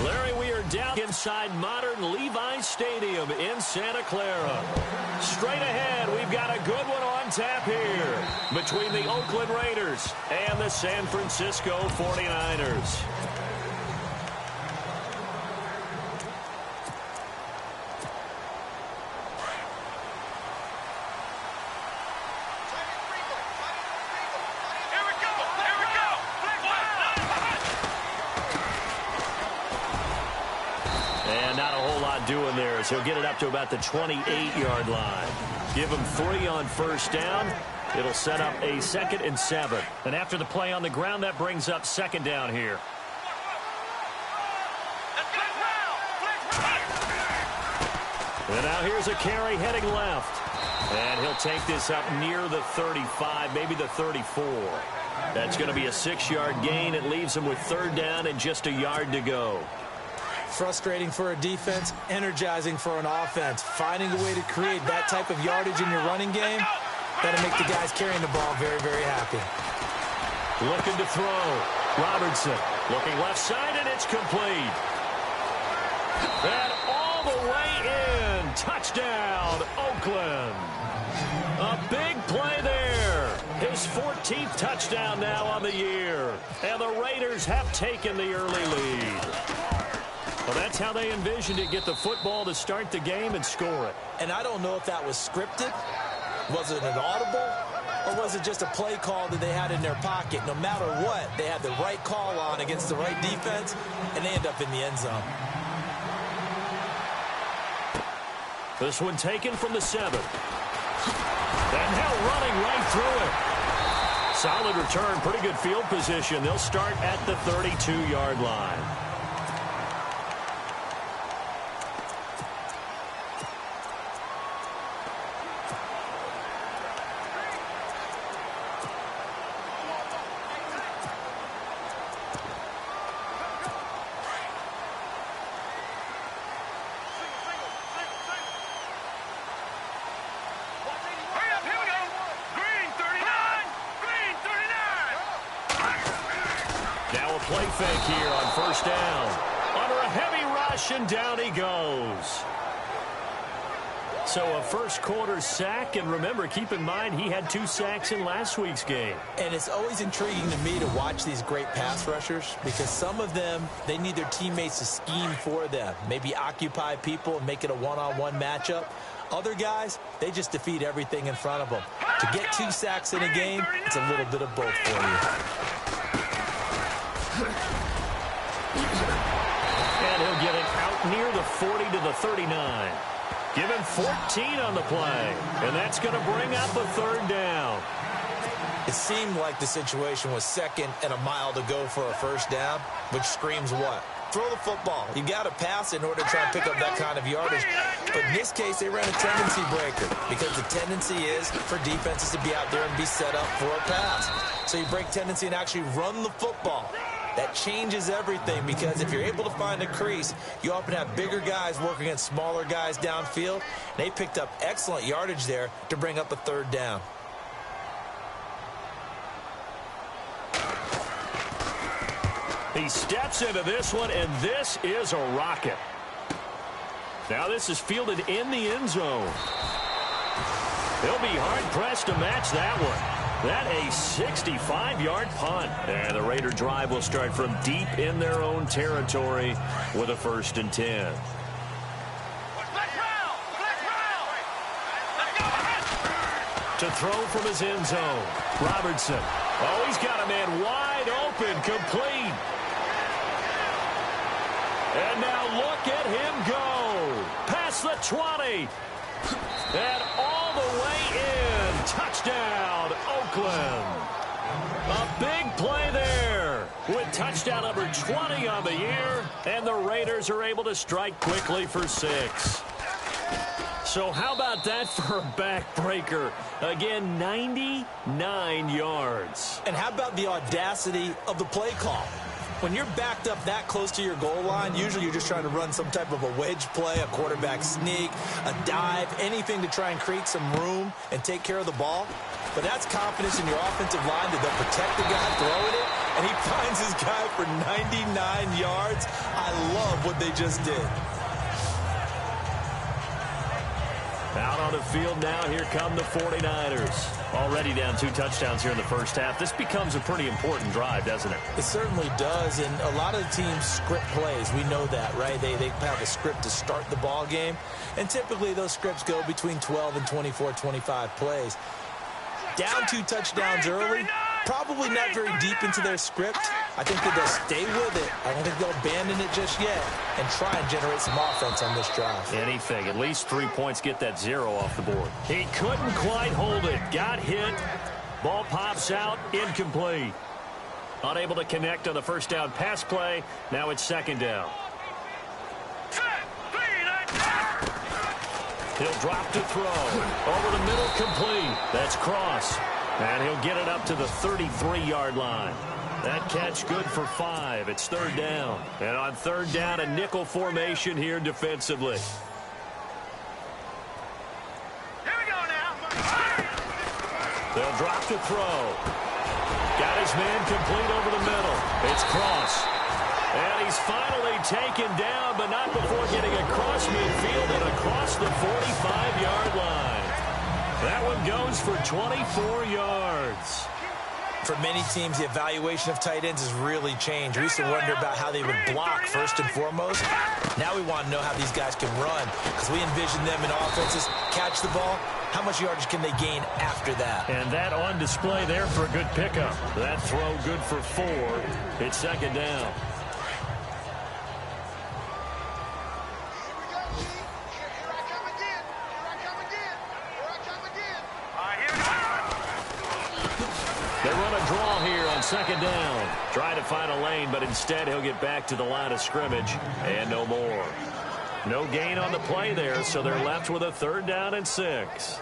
Larry, we are down inside modern Levi's Stadium in Santa Clara. Straight ahead, we've got a good one on tap here between the Oakland Raiders and the San Francisco 49ers. Doing there is he'll get it up to about the 28-yard line. Give him 3 on first down. It'll set up a 2nd and 7. And after the play on the ground, that brings up 2nd down here. And now here's a carry heading left. And he'll take this up near the 35, maybe the 34. That's going to be a 6-yard gain. It leaves him with 3rd down and just a yard to go. Frustrating for a defense, energizing for an offense. Finding a way to create that type of yardage in your running game, that'll make the guys carrying the ball very, very happy. Looking to throw. Robertson looking left side, and it's complete. And all the way in. Touchdown, Oakland. A big play there. His 14th touchdown now on the year. And the Raiders have taken the early lead. Well, that's how they envisioned it, get the football to start the game and score it. And I don't know if that was scripted. Was it an audible? Or was it just a play call that they had in their pocket? No matter what, they had the right call on against the right defense, and they end up in the end zone. This one taken from the 7. And now running right through it. Solid return, pretty good field position. They'll start at the 32-yard line. Play fake here on first down. Under a heavy rush, and down he goes. So a first quarter sack, and remember, keep in mind, he had 2 sacks in last week's game. And it's always intriguing to me to watch these great pass rushers because some of them, they need their teammates to scheme for them. Maybe occupy people and make it a one-on-one matchup. Other guys, they just defeat everything in front of them. To get 2 sacks in a game, it's a little bit of both for you. And he'll get it out near the 40 to the 39. Give him 14 on the play. And that's going to bring up a 3rd down. It seemed like the situation was 2nd and a mile to go for a first down, which screams what? Throw the football. You got to pass in order to try and pick up that kind of yardage. But in this case, they ran a tendency breaker because the tendency is for defenses to be out there and be set up for a pass. So you break tendency and actually run the football. That changes everything because if you're able to find a crease, you often have bigger guys working against smaller guys downfield. They picked up excellent yardage there to bring up a 3rd down. He steps into this one, and this is a rocket. Now this is fielded in the end zone. He'll be hard-pressed to match that one. That a 65-yard punt. And the Raider drive will start from deep in their own territory with a 1st and 10. To throw from his end zone. Robertson. Oh, he's got a man wide open, complete. And now look at him go. Past the 20. And all the way in. Touchdown, Oakland. A big play there with touchdown number 20 on the year. And the Raiders are able to strike quickly for 6. So how about that for a backbreaker? Again, 99 yards. And how about the audacity of the play call? When you're backed up that close to your goal line, usually you're just trying to run some type of a wedge play, a quarterback sneak, a dive, anything to try and create some room and take care of the ball. But that's confidence in your offensive line that they'll protect the guy throwing it, and he finds his guy for 99 yards. I love of what they just did. Out on the field now, here come the 49ers. Already down 2 touchdowns here in the first half. This becomes a pretty important drive, doesn't it? It certainly does, and a lot of the teams script plays. We know that, right? They have a script to start the ball game, and typically those scripts go between 12 and 24, 25 plays. Down 2 touchdowns early, probably not very deep into their script. I think that they'll stay with it. I don't think they'll abandon it just yet and try and generate some offense on this drive. Anything. At least 3 points, get that 0 off the board. He couldn't quite hold it. Got hit. Ball pops out. Incomplete. Unable to connect on the first down pass play. Now it's second down. He'll drop to throw. Over the middle, complete. That's Cross. And he'll get it up to the 33-yard line. That catch good for 5. It's third down. And on third down, a nickel formation here defensively. Here we go now. They'll drop to throw. Got his man complete over the middle. It's Cross. And he's finally taken down, but not before getting across midfield and across the 45-yard line. That one goes for 24 yards. For many teams, the evaluation of tight ends has really changed. We used to wonder about how they would block first and foremost. Now we want to know how these guys can run, because we envision them in offenses catch the ball. How much yardage can they gain after that? And that on display there for a good pickup. That throw good for 4. It's second down. They run a draw here on second down. Trying to find a lane, but instead he'll get back to the line of scrimmage and no more. No gain on the play there, so they're left with a third down and 6.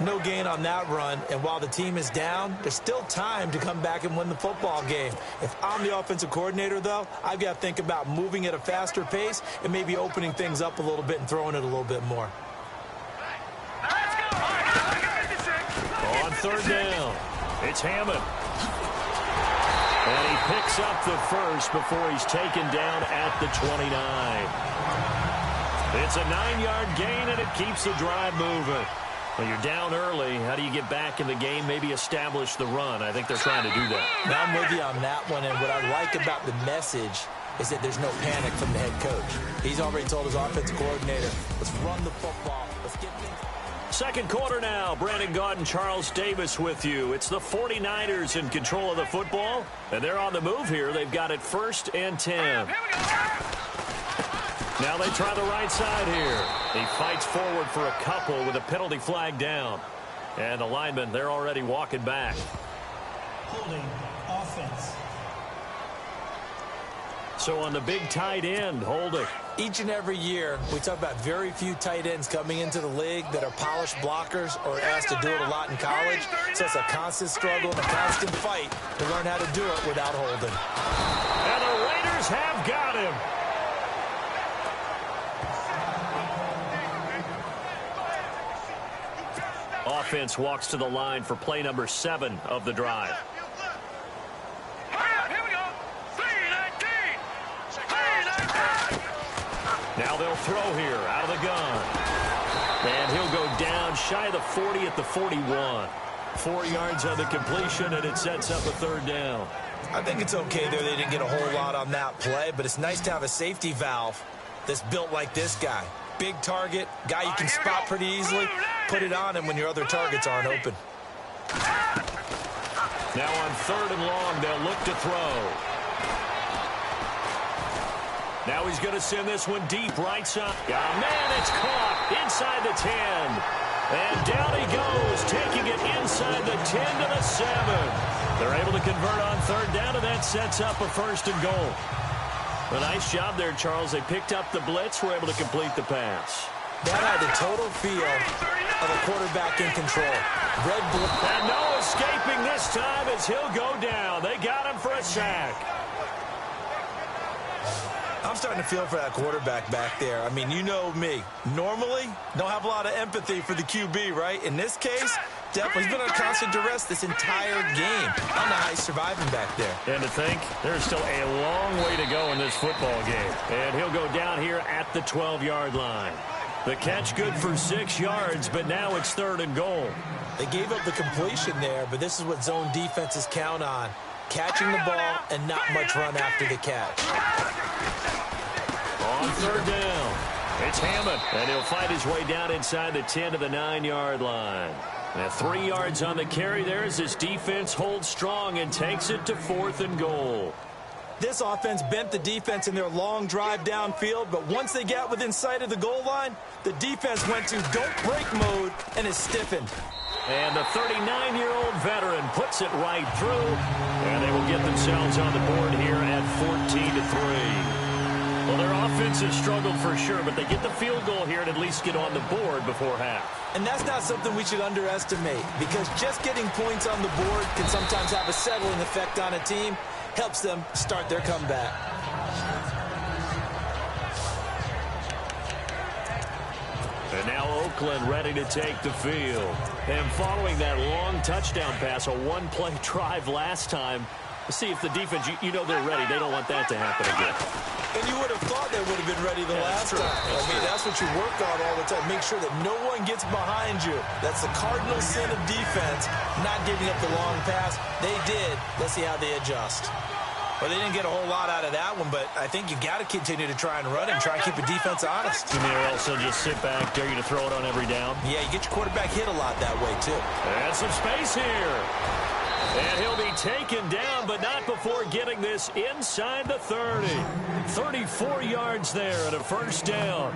No gain on that run, and while the team is down, there's still time to come back and win the football game. If I'm the offensive coordinator, though, I've got to think about moving at a faster pace and maybe opening things up a little bit and throwing it a little bit more. On third down, it's Hammond. And he picks up the first before he's taken down at the 29. It's a 9-yard gain, and it keeps the drive moving. When you're down early, how do you get back in the game, maybe establish the run? I think they're trying to do that. Now I'm with you on that one, and what I like about the message is that there's no panic from the head coach. He's already told his offensive coordinator, let's run the football. Let's get things. Second quarter now. Brandon Gaudin, Charles Davis with you. It's the 49ers in control of the football, and they're on the move here. They've got it 1st and 10. Now they try the right side here. He fights forward for a couple with a penalty flag down. And the linemen, they're already walking back. Holding offense. So on the big tight end, holding. Each and every year, we talk about very few tight ends coming into the league that are polished blockers or asked to do it a lot in college. So it's a constant struggle and a constant fight to learn how to do it without holding. And the Raiders have got him. Offense walks to the line for play number 7 of the drive. Now they'll throw here out of the gun. And he'll go down shy of the 40 at the 41. 4 yards on the completion, and it sets up a third down. I think it's okay there. They didn't get a whole lot on that play, but it's nice to have a safety valve that's built like this guy. Big target, guy you can spot pretty easily. Put it on him when your other targets aren't open. Now on 3rd and long, they'll look to throw. Now he's going to send this one deep right side. Oh, man, it's caught inside the 10. And down he goes, taking it inside the 10 to the 7. They're able to convert on 3rd down, and that sets up a 1st and goal. A nice job there, Charles. They picked up the blitz, were able to complete the pass. That had the total feel of a quarterback in control. Red blue. And no escaping this time as he'll go down. They got him for a sack. I'm starting to feel for that quarterback back there. I mean, you know me. Normally, don't have a lot of empathy for the QB, right? In this case, Definitely. He's been under constant duress this entire game. I don't know how he's surviving back there. And to think, there's still a long way to go in this football game. And he'll go down here at the 12-yard line. The catch good for 6 yards, but now it's 3rd and goal. They gave up the completion there, but this is what zone defenses count on. Catching the ball and not much run after the catch. On 3rd down, it's Hammond, and he'll fight his way down inside the 10 to the 9-yard line. Now 3 yards on the carry there as this defense holds strong and takes it to 4th and goal. This offense bent the defense in their long drive downfield, but once they got within sight of the goal line, the defense went to don't break mode and is stiffened. And the 39-year-old veteran puts it right through, and they will get themselves on the board here at 14-3. Well, their offense has struggled for sure, but they get the field goal here and at least get on the board before half. And that's not something we should underestimate, because just getting points on the board can sometimes have a settling effect on a team. Helps them start their comeback. And now Oakland ready to take the field. And following that long touchdown pass, a one-play drive last time, let's see if the defense, you know they're ready. They don't want that to happen again. And you would have thought they would have been ready the last time. That's what you work on all the time. Make sure that no one gets behind you. That's the cardinal sin of defense, not giving up the long pass. They did. Let's see how they adjust. Well, they didn't get a whole lot out of that one, but I think you got to continue to try and run and try and keep the defense honest. You mean, or else they'll just sit back, dare you to throw it on every down? Yeah, you get your quarterback hit a lot that way, too. And some space here. And he'll be taken down, but not before getting this inside the 30. 34 yards there at a 1st down.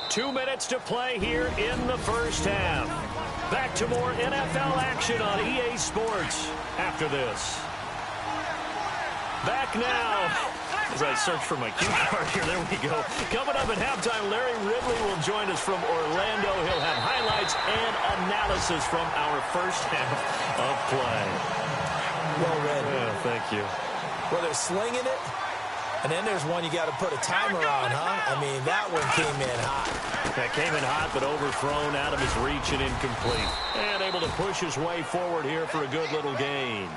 2 minutes to play here in the 1st half. Back to more NFL action on EA Sports after this. Back now, as I search for my cue card here, there we go. Coming up at halftime, Larry Ridley will join us from Orlando. He'll have highlights and analysis from our 1st half of play. Well read. Yeah, thank you. Well, they're slinging it, and then there's one you got to put a timer on, huh? I mean, that one came in hot. That came in hot, but overthrown, out of his reach and incomplete. And able to push his way forward here for a good little gain.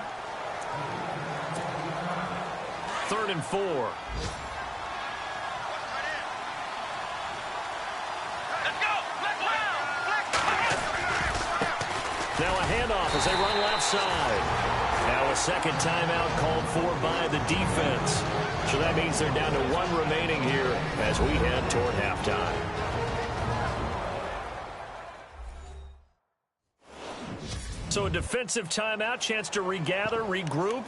3rd and 4. Let's go! Now a handoff as they run left side. Now a second timeout called for by the defense. So that means they're down to 1 remaining here as we head toward halftime. So a defensive timeout, chance to regather, regroup,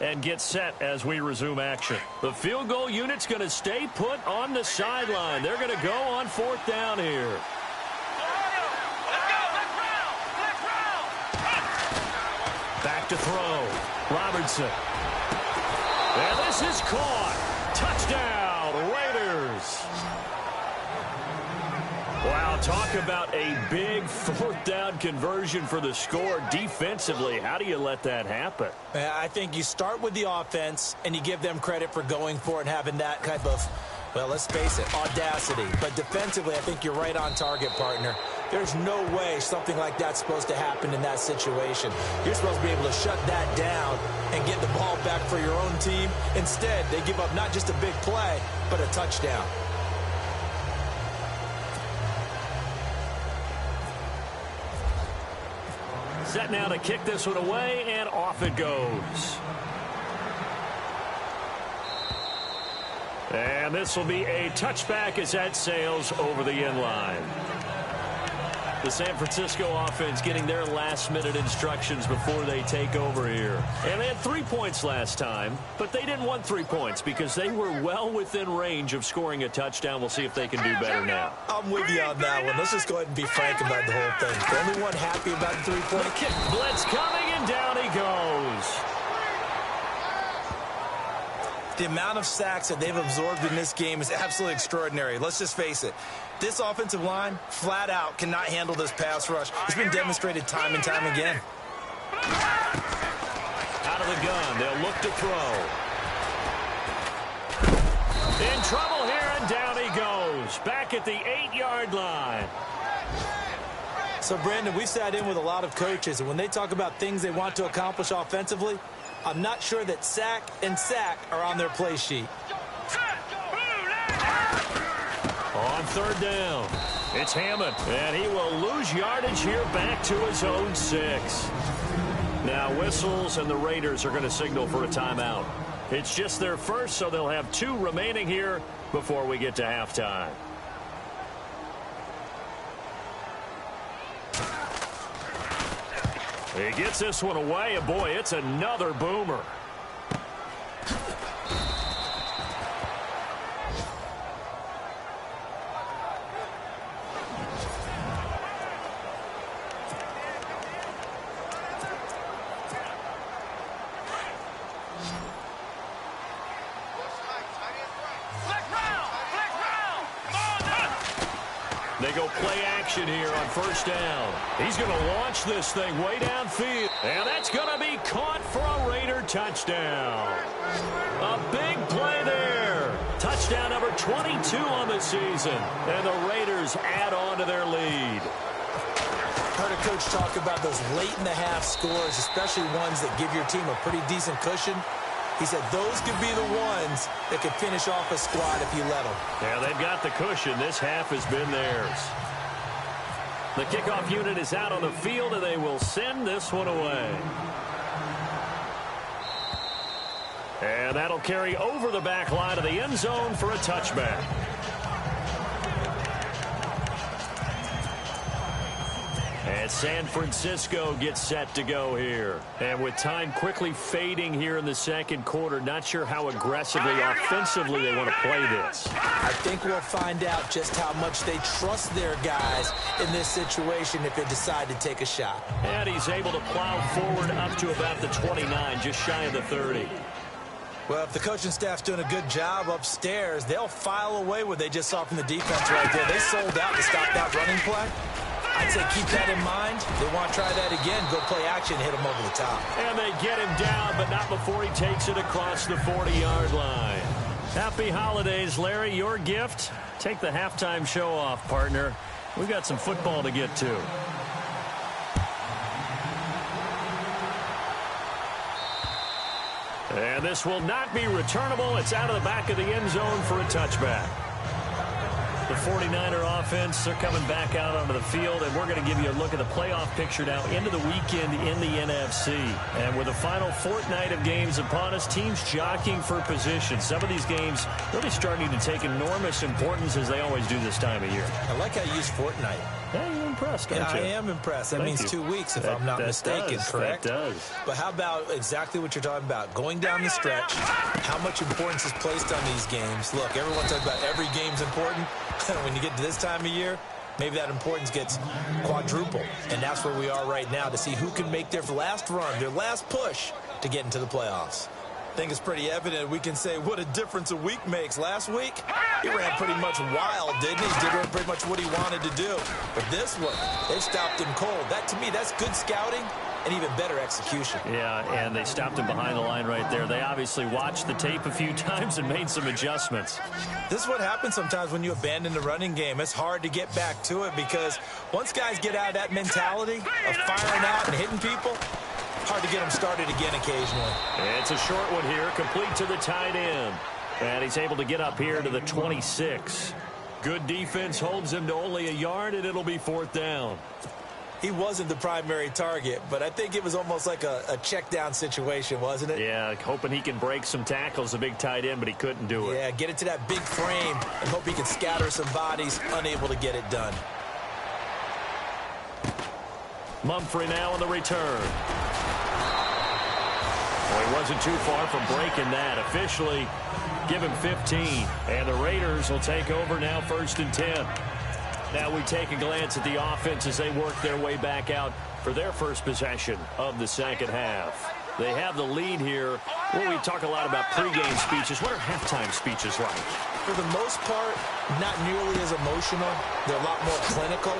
and get set as we resume action. The field goal unit's going to stay put on the sideline. They're going to go on 4th down here. Back to throw. Robertson. And this is caught. Touchdown, Raiders. Wow, talk about a big 4th down conversion for the score defensively. How do you let that happen? I think you start with the offense, and you give them credit for going for it and having that type of, well, let's face it, audacity. But defensively, I think you're right on target, partner. There's no way something like that's supposed to happen in that situation. You're supposed to be able to shut that down and get the ball back for your own team. Instead, they give up not just a big play, but a touchdown. Set now to kick this one away, and off it goes. And this will be a touchback as that sails over the end line. The San Francisco offense getting their last-minute instructions before they take over here. And they had 3 points last time, but they didn't want 3 points because they were well within range of scoring a touchdown. We'll see if they can do better now. I'm with you on that one. Let's just go ahead and be frank about the whole thing. The only one happy about the 3-point. Kick blitz coming, and down he goes. The amount of sacks that they've absorbed in this game is absolutely extraordinary. Let's just face it. This offensive line, flat out, cannot handle this pass rush. It's been demonstrated time and time again. Out of the gun, they'll look to throw. In trouble here, and down he goes. Back at the 8-yard line. So, Brandon, we sat in with a lot of coaches, and when they talk about things they want to accomplish offensively, I'm not sure that sack and sack are on their play sheet. On third down, it's Hammond, and he will lose yardage here back to his own 6. Now whistles, and the Raiders are going to signal for a timeout. It's just their first, so they'll have 2 remaining here before we get to halftime. He gets this one away, and boy, it's another boomer. They go play action here on first down. He's going to launch this thing way downfield. And that's going to be caught for a Raider touchdown. A big play there. Touchdown number 22 on the season. And the Raiders add on to their lead. Heard a coach talk about those late-in-the-half scores, especially ones that give your team a pretty decent cushion. He said those could be the ones that could finish off a squad if you let them. Yeah, they've got the cushion. This half has been theirs. The kickoff unit is out on the field, and they will send this one away. And that'll carry over the back line of the end zone for a touchback. And San Francisco gets set to go here. And with time quickly fading here in the second quarter, not sure how aggressively, offensively they want to play this. I think we'll find out just how much they trust their guys in this situation if they decide to take a shot. And he's able to plow forward up to about the 29, just shy of the 30. Well, if the coaching staff's doing a good job upstairs, they'll file away what they just saw from the defense right there. They sold out to stop that running play. I'd say keep that in mind. They want to try that again. Go play action, hit him over the top. And they get him down, but not before he takes it across the 40-yard line. Happy holidays, Larry. Your gift? Take the halftime show off, partner. We've got some football to get to. And this will not be returnable. It's out of the back of the end zone for a touchback. The 49er offense, they're coming back out onto the field, and we're going to give you a look at the playoff picture now into the weekend in the NFC. And with the final fortnight of games upon us, teams jockeying for position. Some of these games really starting to take enormous importance as they always do this time of year. I like how you use fortnight. Yeah, you're impressed, aren't you? I am impressed. That means 2 weeks, if I'm not mistaken, correct? That does. But how about exactly what you're talking about? Going down the stretch, how much importance is placed on these games? Look, everyone talks about every game's important. When you get to this time of year, maybe that importance gets quadrupled. And that's where we are right now to see who can make their last run, their last push to get into the playoffs. I think it's pretty evident we can say what a difference a week makes. Last week, he ran pretty much wild, didn't he? He did pretty much what he wanted to do. But this one, they stopped him cold. That, to me, that's good scouting and even better execution. Yeah, and they stopped him behind the line right there. They obviously watched the tape a few times and made some adjustments. This is what happens sometimes when you abandon the running game. It's hard to get back to it because once guys get out of that mentality of firing out and hitting people, hard to get them started again occasionally. It's a short one here, complete to the tight end. And he's able to get up here to the 26. Good defense holds him to only a yard, and it'll be fourth down. He wasn't the primary target, but I think it was almost like a check down situation, wasn't it? Yeah, hoping he can break some tackles, a big tight end, but he couldn't do it. Yeah, get it to that big frame and hope he can scatter some bodies, unable to get it done. Mumphrey now on the return. Well, he wasn't too far from breaking that. Officially, give him 15. And the Raiders will take over now, 1st and 10. Now we take a glance at the offense as they work their way back out for their first possession of the second half. They have the lead here. Well, we talk a lot about pregame speeches. What are halftime speeches like? For the most part, not nearly as emotional. They're a lot more clinical.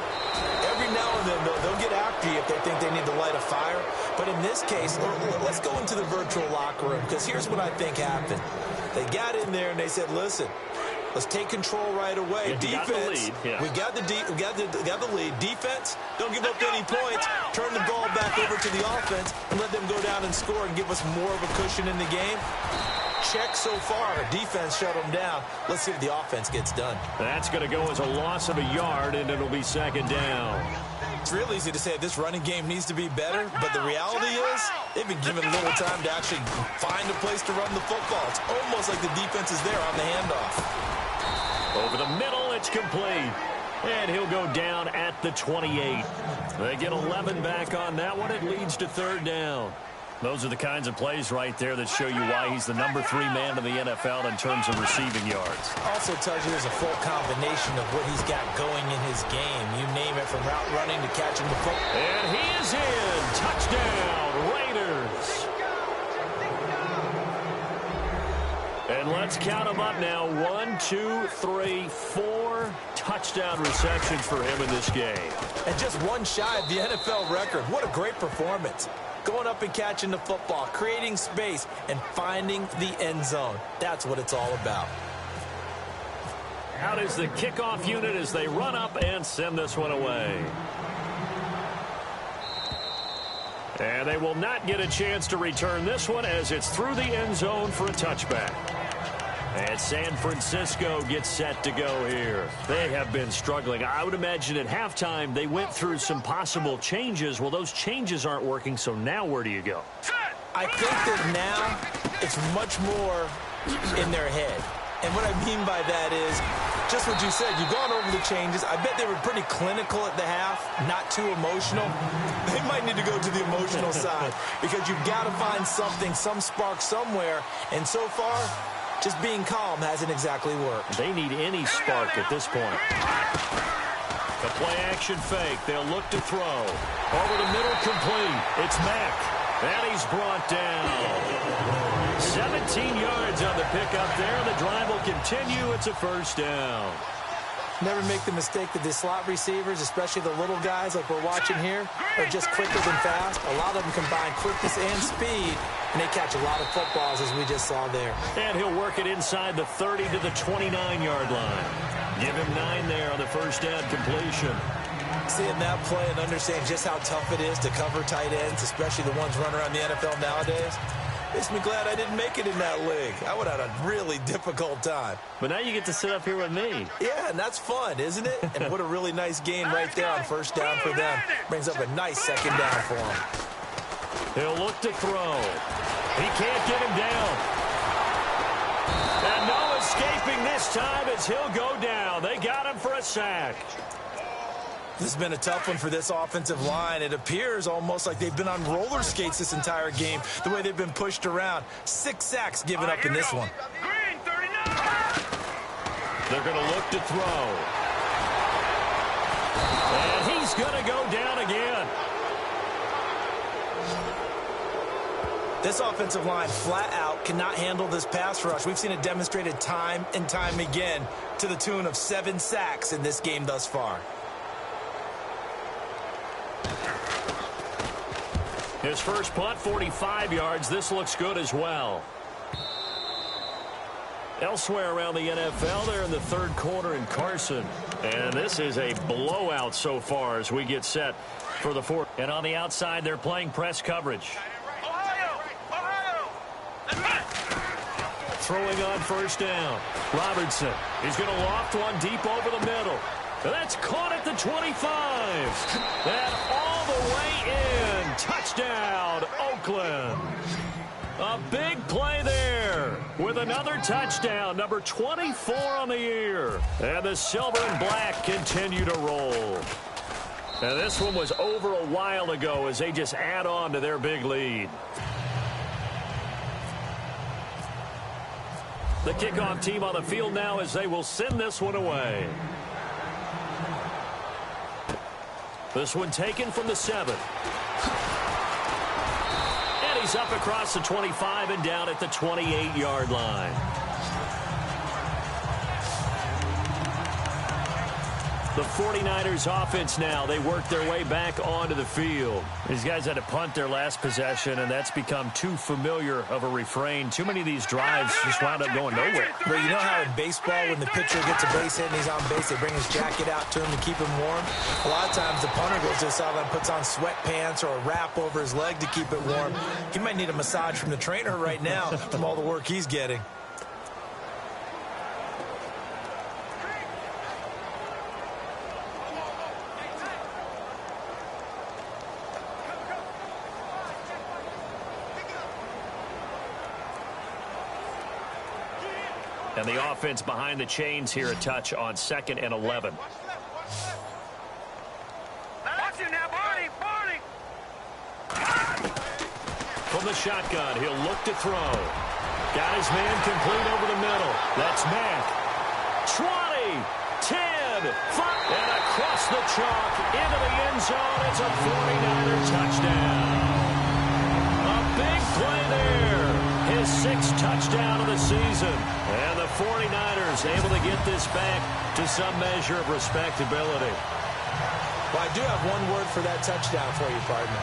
Every now and then, they'll get after you if they think they need to light a fire. But in this case, let's go into the virtual locker room, because here's what I think happened. They got in there and they said, listen, Let's take control right away. Yeah, Defense, we got the lead. Defense, don't give up any points. Turn the ball back over to the offense and let them go down and score and give us more of a cushion in the game. Check so far. Defense shut them down. Let's see if the offense gets done. That's going to go as a loss of a yard, and it'll be second down. It's real easy to say this running game needs to be better, but the reality is they've been given little time to actually find a place to run the football. It's almost like the defense is there on the handoff. Over the middle, it's complete. And he'll go down at the 28. They get 11 back on that one. It leads to third down. Those are the kinds of plays right there that show you why he's the number 3 man in the NFL in terms of receiving yards. Also tells you there's a full combination of what he's got going in his game. You name it, from route running to catching the football. And he is in. Touchdown, Raiders. And let's count them up now. 1, 2, 3, 4 touchdown receptions for him in this game. And just one shy of the NFL record. What a great performance. Going up and catching the football, creating space, and finding the end zone. That's what it's all about. Out is the kickoff unit as they run up and send this one away. And they will not get a chance to return this one as it's through the end zone for a touchback. And San Francisco gets set to go here. They have been struggling. I would imagine at halftime they went through some possible changes. Well, those changes aren't working, so now where do you go? I think that now it's much more in their head. And what I mean by that is just what you said. You've gone over the changes. I bet they were pretty clinical at the half, not too emotional. They might need to go to the emotional side because you've got to find something, some spark somewhere. And so far, just being calm hasn't exactly worked. They need any spark at this point. The play-action fake. They'll look to throw. Over the middle, complete. It's Mack. And he's brought down. 17 yards on the pickup there. The drive will continue. It's a first down. Never make the mistake that the slot receivers, especially the little guys like we're watching here, are just quicker than fast. A lot of them combine quickness and speed, and they catch a lot of footballs, as we just saw there. And he'll work it inside the 30 to the 29-yard line. Give him 9 there on the first down completion. Seeing that play and understanding just how tough it is to cover tight ends, especially the ones running around the NFL nowadays, makes me glad I didn't make it in that league. I would have had a really difficult time. But now you get to sit up here with me. Yeah, and that's fun, isn't it? And what a really nice game right there on first down for them. Brings up a nice second down for them. He'll look to throw. He can't get him down. And no escaping this time as he'll go down. They got him for a sack. This has been a tough one for this offensive line. It appears almost like they've been on roller skates this entire game, the way they've been pushed around. 6 sacks given up in this one. They're going to look to throw. And he's going to go down again. This offensive line flat out cannot handle this pass rush. We've seen it demonstrated time and time again to the tune of 7 sacks in this game thus far. His first punt, 45 yards. This looks good as well. Elsewhere around the NFL, they're in the third quarter in Carson. And this is a blowout so far as we get set for the fourth. And on the outside, they're playing press coverage. Throwing on first down. Robertson. He's going to loft one deep over the middle. That's caught at the 25. And all the way in. Touchdown, Oakland. A big play there with another touchdown, number 24 on the year. And the silver and black continue to roll. And this one was over a while ago as they just add on to their big lead. The kickoff team on the field now as they will send this one away. This one taken from the 7. And he's up across the 25 and down at the 28-yard line. The 49ers offense now. They work their way back onto the field. These guys had to punt their last possession, and that's become too familiar of a refrain. Too many of these drives just wound up going nowhere. But you know how in baseball, when the pitcher gets a base hit and he's on base, they bring his jacket out to him to keep him warm? A lot of times the punter goes to the sideline, puts on sweatpants or a wrap over his leg to keep it warm. He might need a massage from the trainer right now from all the work he's getting. And the offense behind the chains here, a touch on 2nd and 11. Watch it now, Barney, Barney. From the shotgun, he'll look to throw. Got his man complete over the middle. That's Mack. 20, 10, 5, and across the chalk into the end zone. It's a 49er touchdown. A big play there. His 6th touchdown of the season. And the 49ers able to get this back to some measure of respectability. Well, I do have one word for that touchdown for you, partner.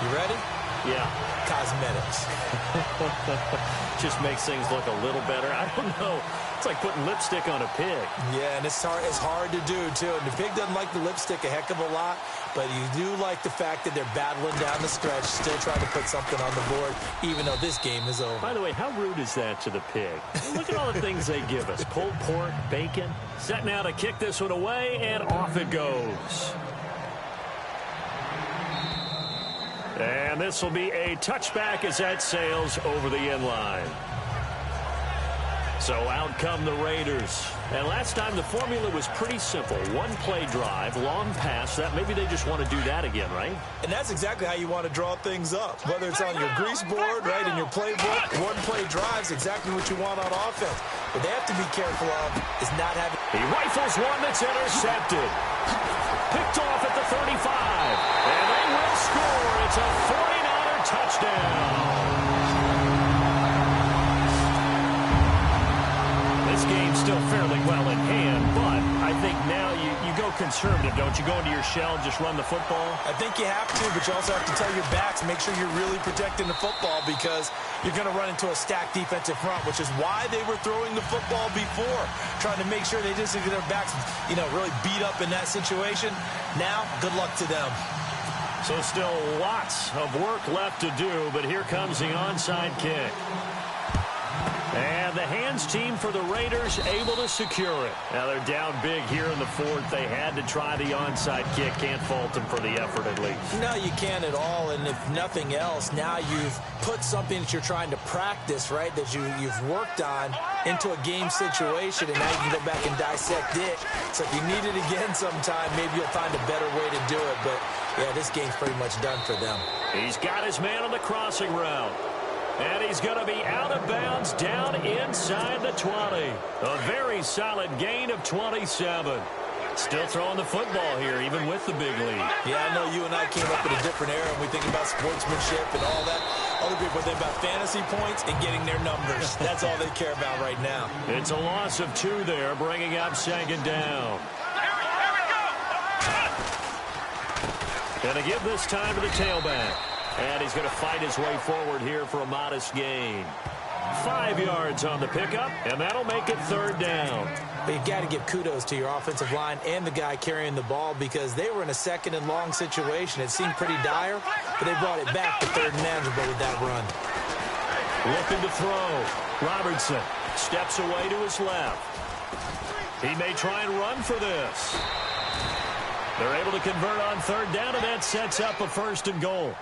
You ready? Yeah. Cosmetics. Just makes things look a little better. I don't know. It's like putting lipstick on a pig. Yeah, and it's hard to do, too. And the pig doesn't like the lipstick a heck of a lot, but you do like the fact that they're battling down the stretch, still trying to put something on the board, even though this game is over. By the way, how rude is that to the pig? Look at all the things they give us. Pulled pork, bacon. Set now to kick this one away, and off it goes. And this will be a touchback as that sails over the end line. So out come the Raiders. And last time the formula was pretty simple. One-play drive, long pass. That maybe they just want to do that again, right? And that's exactly how you want to draw things up. Whether it's on your grease board, right, in your playbook, one-play drives exactly what you want on offense. What they have to be careful of is not having... He rifles one that's intercepted. Picked off at the 35. And they will score. It's a 49er touchdown. This game's still fairly well in hand, but I think now you go conservative, don't you? Go into your shell and just run the football? I think you have to, but you also have to tell your backs, make sure you're really protecting the football because you're going to run into a stacked defensive front, which is why they were throwing the football before, trying to make sure they just get their backs, really beat up in that situation. Now, good luck to them. So still lots of work left to do, but here comes the onside kick. And the hands team for the Raiders able to secure it. Now they're down big here in the 4th. They had to try the onside kick. Can't fault them for the effort at least. No, you can't at all. And if nothing else, now you've put something that you're trying to practice, right, that you've worked on into a game situation, and now you can go back and dissect it. So if you need it again sometime, maybe you'll find a better way to do it. But, yeah, this game's pretty much done for them. He's got his man on the crossing route. And he's going to be out of bounds down inside the 20. A very solid gain of 27. Still throwing the football here, even with the big lead. Yeah, I know you and I came up in a different era, and we think about sportsmanship and all that. Other people think about fantasy points and getting their numbers. That's all they care about right now. It's a loss of 2 there, bringing up 2nd down. And to give this time to the tailback. And he's going to fight his way forward here for a modest gain. 5 yards on the pickup, and that'll make it 3rd down. But you've got to give kudos to your offensive line and the guy carrying the ball because they were in a 2nd and long situation. It seemed pretty dire, but they brought it back to 3rd and manageable with that run. Looking to throw. Robertson steps away to his left. He may try and run for this. They're able to convert on 3rd down, and that sets up a 1st and goal.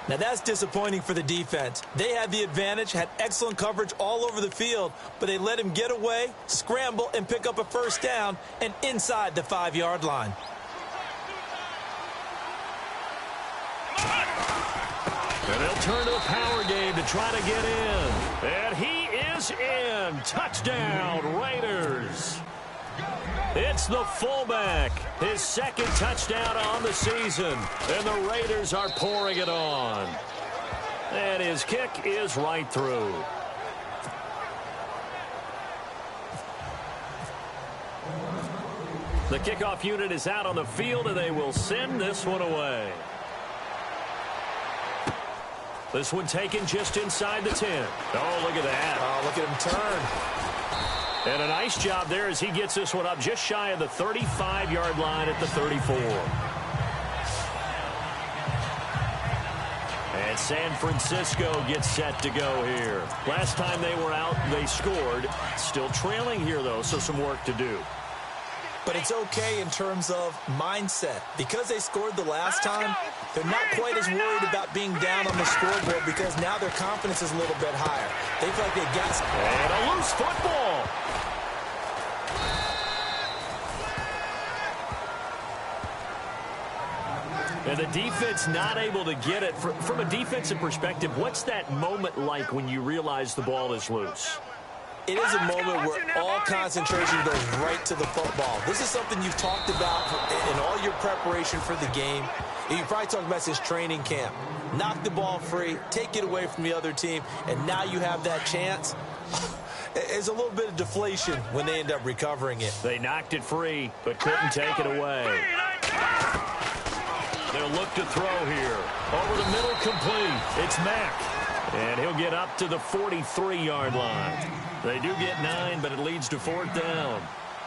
Now, that's disappointing for the defense. They had the advantage, had excellent coverage all over the field, but they let him get away, scramble, and pick up a 1st down and inside the 5-yard line. And they'll turn to a power game to try to get in. And he is in. Touchdown, Raiders. It's the fullback, his 2nd touchdown on the season, and the Raiders are pouring it on. And his kick is right through. The kickoff unit is out on the field, and they will send this one away. This one taken just inside the 10. Oh, look at that. Oh, look at him turn. And a nice job there as he gets this one up just shy of the 35-yard line at the 34. And San Francisco gets set to go here. Last time they were out, they scored. Still trailing here, though, so some work to do. But it's okay in terms of mindset. Because they scored the last time, they're not quite as worried about being down on the scoreboard because now their confidence is a little bit higher. They feel like they got... And a loose football. And the defense not able to get it. From a defensive perspective, what's that moment like when you realize the ball is loose? It is a moment where all concentration goes right to the football. This is something you've talked about in all your preparation for the game. You probably talked about this training camp. Knock the ball free, take it away from the other team, and now you have that chance. It's a little bit of deflation when they end up recovering it. They knocked it free, but couldn't take it away. They'll look to throw here. Over the middle, complete. It's Mack. And he'll get up to the 43-yard line. They do get 9, but it leads to 4th down.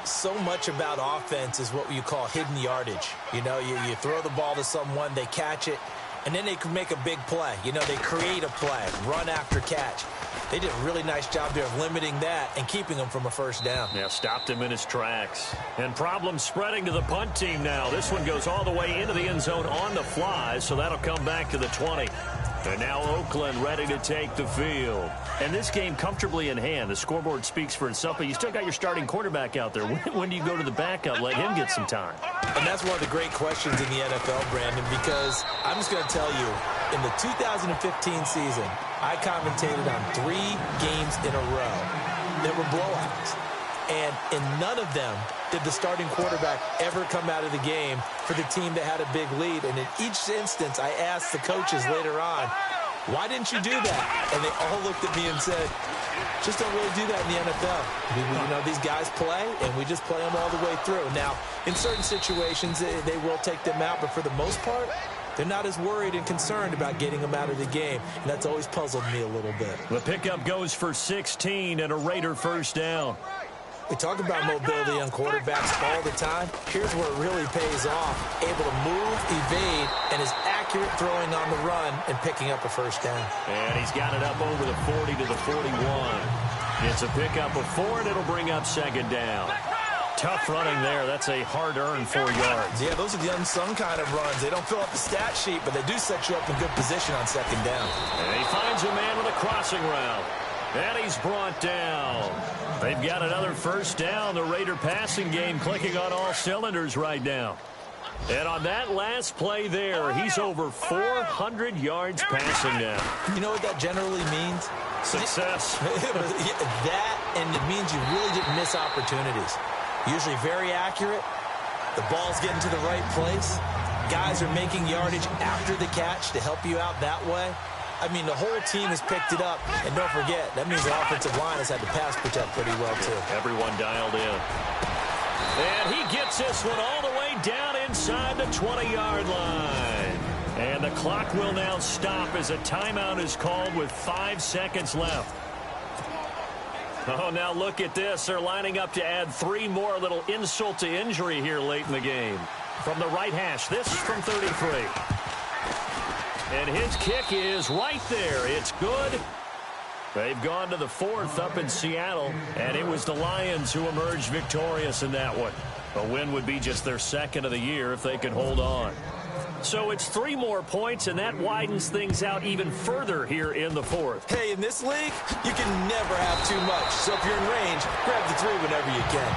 So much about offense is what you call hidden yardage. You know, you throw the ball to someone, they catch it, and then they can make a big play. You know, they create a play, run after catch. They did a really nice job there of limiting that and keeping him from a first down. Yeah, stopped him in his tracks. And problems spreading to the punt team now. This one goes all the way into the end zone on the fly, so that'll come back to the 20. And now Oakland ready to take the field. And this game comfortably in hand. The scoreboard speaks for itself, but you still got your starting quarterback out there. When do you go to the backup? Let him get some time. And that's one of the great questions in the NFL, Brandon, because I'm just going to tell you, in the 2015 season, I commentated on 3 games in a row that were blowouts. And in none of them did the starting quarterback ever come out of the game for the team that had a big lead. And in each instance, I asked the coaches later on, why didn't you do that? And they all looked at me and said, just don't really do that in the NFL. You know, these guys play, and we just play them all the way through. Now, in certain situations, they will take them out, but for the most part, they're not as worried and concerned about getting them out of the game, and that's always puzzled me a little bit. The pickup goes for 16 and a Raider first down. We talk about mobility on quarterbacks all the time. Here's where it really pays off. Able to move, evade, and is accurate throwing on the run and picking up a first down. And he's got it up over the 40 to the 41. It's a pickup of 4, and it'll bring up 2nd down. Tough running there. That's a hard-earned 4 yards. Yeah, those are the unsung kind of runs. They don't fill up the stat sheet, but they do set you up in good position on 2nd down. And he finds a man with a crossing route. And he's brought down. They've got another first down. The Raider passing game clicking on all cylinders right now. And on that last play there, he's over 400 yards passing now. You know what that generally means? Success. That, and it means you really didn't miss opportunities. Usually very accurate. The ball's getting to the right place. Guys are making yardage after the catch to help you out that way. I mean, the whole team has picked it up. And don't forget, that means the offensive line has had to pass protect pretty well, too. Everyone dialed in. And he gets this one all the way down inside the 20-yard line. And the clock will now stop as a timeout is called with 5 seconds left. Oh, now look at this. They're lining up to add 3 more. A little insult to injury here late in the game. From the right hash, this from 33. And his kick is right there. It's good. They've gone to the 4th up in Seattle, and it was the Lions who emerged victorious in that one. A win would be just their 2nd of the year if they could hold on. So it's 3 more points, and that widens things out even further here in the 4th. Hey, in this league, you can never have too much. So if you're in range, grab the 3 whenever you can.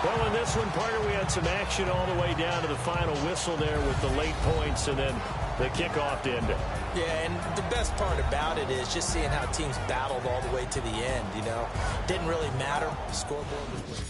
Well, in this one, partner, we had some action all the way down to the final whistle there with the late points and then the kickoff to end it. Yeah, and the best part about it is just seeing how teams battled all the way to the end, you know. Didn't really matter. The scoreboard was...